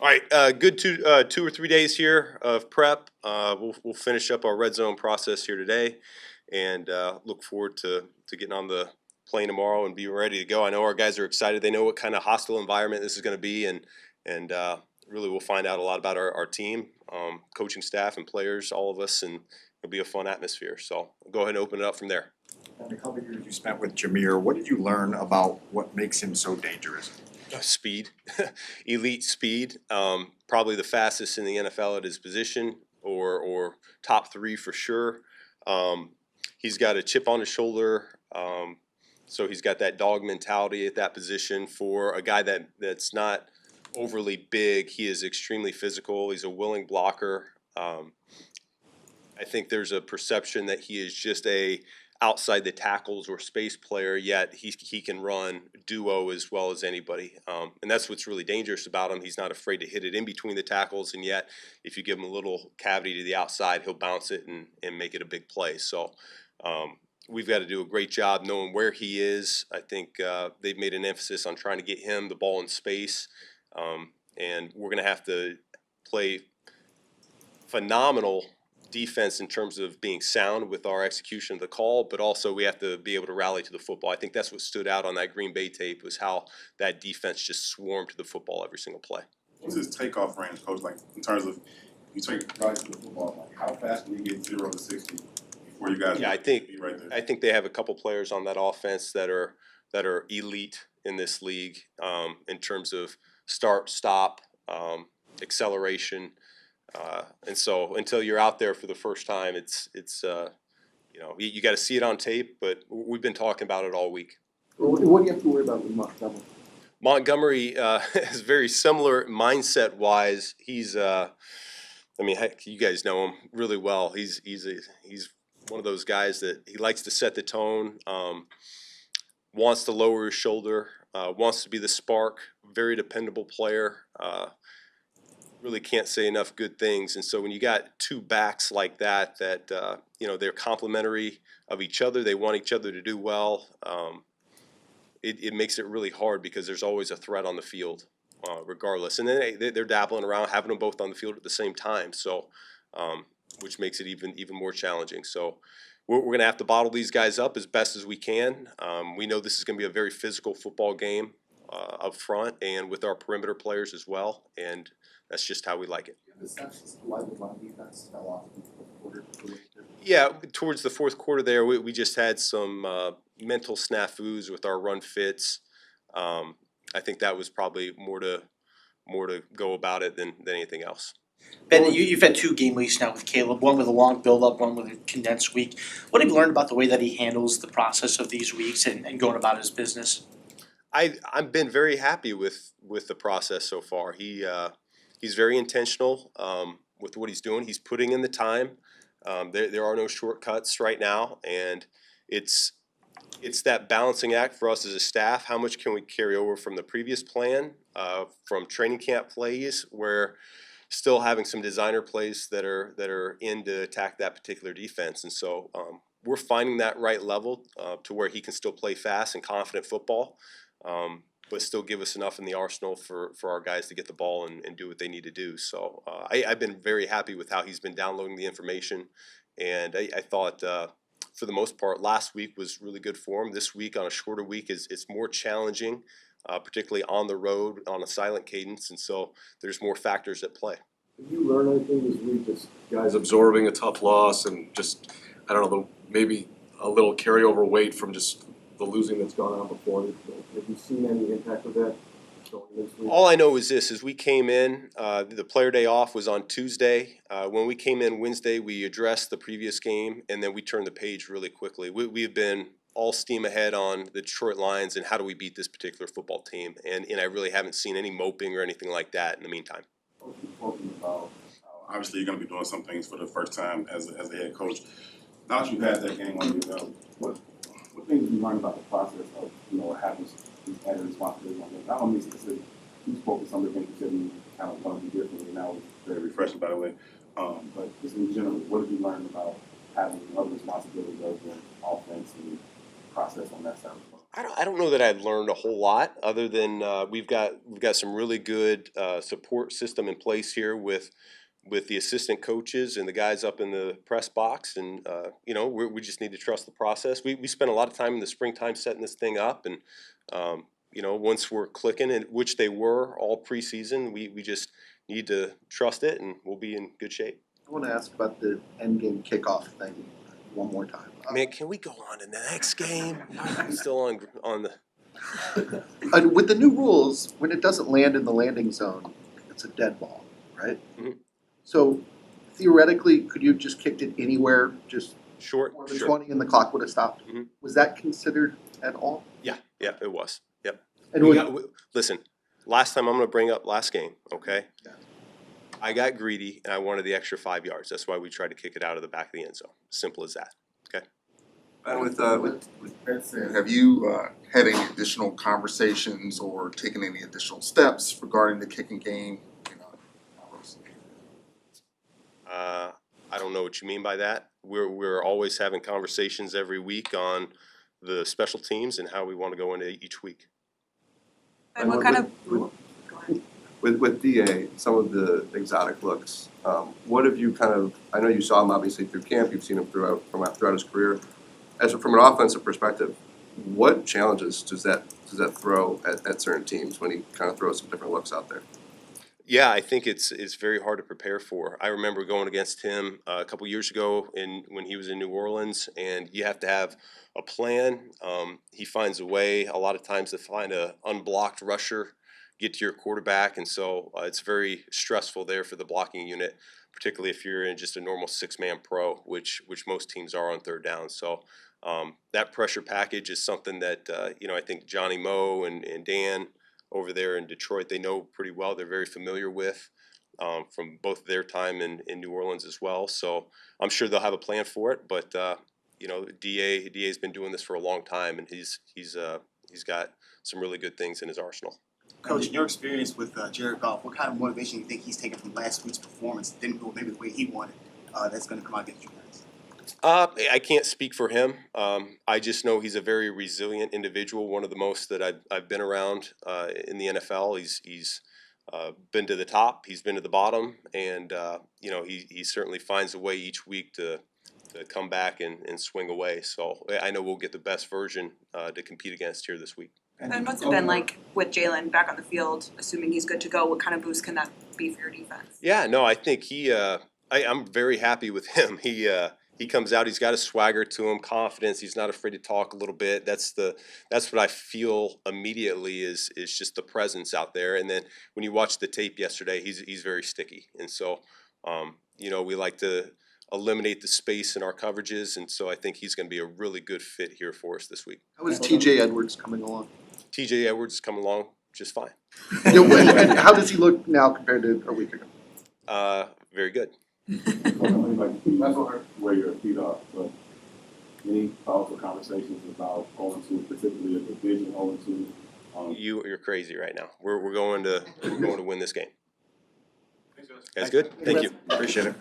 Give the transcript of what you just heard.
All right, good 2 or 3 days here of prep. We'll finish up our red zone process here today, and look forward to getting on the plane tomorrow and be ready to go. I know our guys are excited. They know what kind of hostile environment this is going to be, and really we'll find out a lot about our team, coaching staff, and players, all of us, and it'll be a fun atmosphere. So I'll go ahead and open it up from there. In the couple of years you spent with Jahmyr, what did you learn about what makes him so dangerous? Speed, elite speed. Probably the fastest in the NFL at his position, or top three for sure. He's got a chip on his shoulder, so he's got that dog mentality at that position. For a guy that's not overly big, he is extremely physical. He's a willing blocker. I think there's a perception that he is just a outside the tackles or space player, yet he can run duo as well as anybody. And that's what's really dangerous about him. He's not afraid to hit it in between the tackles, and yet if you give him a little cavity to the outside, he'll bounce it and make it a big play. So we've got to do a great job knowing where he is. I think they've made an emphasis on trying to get him the ball in space, and we're going to have to play phenomenal defense in terms of being sound with our execution of the call, but also we have to be able to rally to the football. I think that's what stood out on that Green Bay tape, was how that defense just swarmed to the football every single play. What's his takeoff range, Coach? Like in terms of you take guys to the football, like how fast can you get 0 to 60 before you guys? Yeah, I think be right there? I think they have a couple players on that offense that are elite in this league, in terms of start, stop, acceleration. And so until you're out there for the first time, it's you got to see it on tape, but we've been talking about it all week. What do you have to worry about with Montgomery? Montgomery is very similar mindset wise. He's heck, you guys know him really well. He's one of those guys that he likes to set the tone, wants to lower his shoulder, wants to be the spark, very dependable player. Really can't say enough good things. And so when you got two backs like that they're complementary of each other, they want each other to do well, it makes it really hard because there's always a threat on the field, regardless. And then they're dabbling around, having them both on the field at the same time, so which makes it even more challenging. So we're going to have to bottle these guys up as best as we can. We know this is going to be a very physical football game up front and with our perimeter players as well, and that's just how we like it. Yeah, towards the fourth quarter there, we just had some mental snafus with our run fits. I think that was probably more to go about it than anything else. Ben, you've had 2 game weeks now with Caleb, one with a long build-up, one with a condensed week. What have you learned about the way that he handles the process of these weeks and going about his business? I've been very happy with the process so far. He's very intentional with what he's doing. He's putting in the time. There are no shortcuts right now, and it's that balancing act for us as a staff. How much can we carry over from the previous plan, from training camp plays, where still having some designer plays that are in to attack that particular defense. And so we're finding that right level to where he can still play fast and confident football, but still give us enough in the arsenal for our guys to get the ball and do what they need to do. So I've been very happy with how he's been downloading the information, and I thought for the most part last week was really good for him. This week on a shorter week it's more challenging, particularly on the road on a silent cadence, and so there's more factors at play. Did you learn anything this week, just guys absorbing a tough loss and just, I don't know, maybe a little carryover weight from just the losing that's gone on before? have you seen any impact of that going this week? All I know is this: as we came in, the player day off was on Tuesday. When we came in Wednesday, we addressed the previous game, and then we turned the page really quickly. We've been all steam ahead on the Detroit Lions and how do we beat this particular football team, and I really haven't seen any moping or anything like that in the meantime. Obviously, you're going to be doing some things for the first time as the head coach. Now that you've had that game under your belt, what things have you learned about the process of having these added responsibilities on them? Not only specific, you spoke to some of the things you said you kind of want to do differently, and that was very refreshing, by the way. But just in general, what have you learned about having other responsibilities other than offense and process on that side of the ball? I don't know that I learned a whole lot other than we've got some really good support system in place here with the assistant coaches and the guys up in the press box, and we just need to trust the process. We spent a lot of time in the springtime setting this thing up, and once we're clicking, and which they were all preseason, we just need to trust it, and we'll be in good shape. I want to ask about the end game kickoff thing one more time. Man, can we go on to the next game? I'm still on the. With the new rules, when it doesn't land in the landing zone, it's a dead ball, right? Mhm. So theoretically, could you have just kicked it anywhere, just Short, more than sure. 20 and the clock would have stopped? Mhm. Was that considered at all? Yeah, it was. Yep. And Listen, last time I'm going to bring up last game, okay? Yeah. I got greedy and I wanted the extra 5 yards. That's why we tried to kick it out of the back of the end zone. Simple as that. Okay. And with that said, have you had any additional conversations or taken any additional steps regarding the kicking game? I don't know what you mean by that. We're always having conversations every week on the special teams and how we want to go into each week. And what kind of, go ahead. With DA, some of the exotic looks, what have you kind of, I know you saw him obviously through camp, you've seen him throughout his career. From an offensive perspective, what challenges does that throw at certain teams when he kind of throws some different looks out there? Yeah, I think it's very hard to prepare for. I remember going against him a couple years ago when he was in New Orleans, and you have to have a plan. He finds a way a lot of times to find a unblocked rusher, get to your quarterback, and so it's very stressful there for the blocking unit, particularly if you're in just a normal 6-man pro, which most teams are on third down. So that pressure package is something that I think Johnny Moe and Dan over there in Detroit, they know pretty well. They're very familiar with from both their time in New Orleans as well. So I'm sure they'll have a plan for it. But DA's been doing this for a long time, and he's got some really good things in his arsenal. Coach, in your experience with Jared Goff, what kind of motivation do you think he's taken from last week's performance? Didn't go maybe the way he wanted. That's going to come out against you guys. I can't speak for him. I just know he's a very resilient individual, one of the most that I've been around in the NFL. He's been to the top, he's been to the bottom, and he certainly finds a way each week to come back and swing away. So I know we'll get the best version to compete against here this week. And what's it been like with Jalen back on the field, assuming he's good to go? What kind of boost can that be for your defense? Yeah, no, I think I'm very happy with him. He comes out, he's got a swagger to him, confidence. He's not afraid to talk a little bit. That's what I feel immediately is just the presence out there. And then when you watch the tape yesterday, he's very sticky. And so we like to eliminate the space in our coverages, and so I think he's going to be a really good fit here for us this week. How is TJ Edwards coming along? TJ Edwards is coming along just fine. And how does he look now compared to a week ago? Very good. That's not where your feet are, but any thoughts or conversations about 0-2, specifically a division 0-2? You're crazy right now. We're going to win this game. That's good. Thank you. Appreciate it.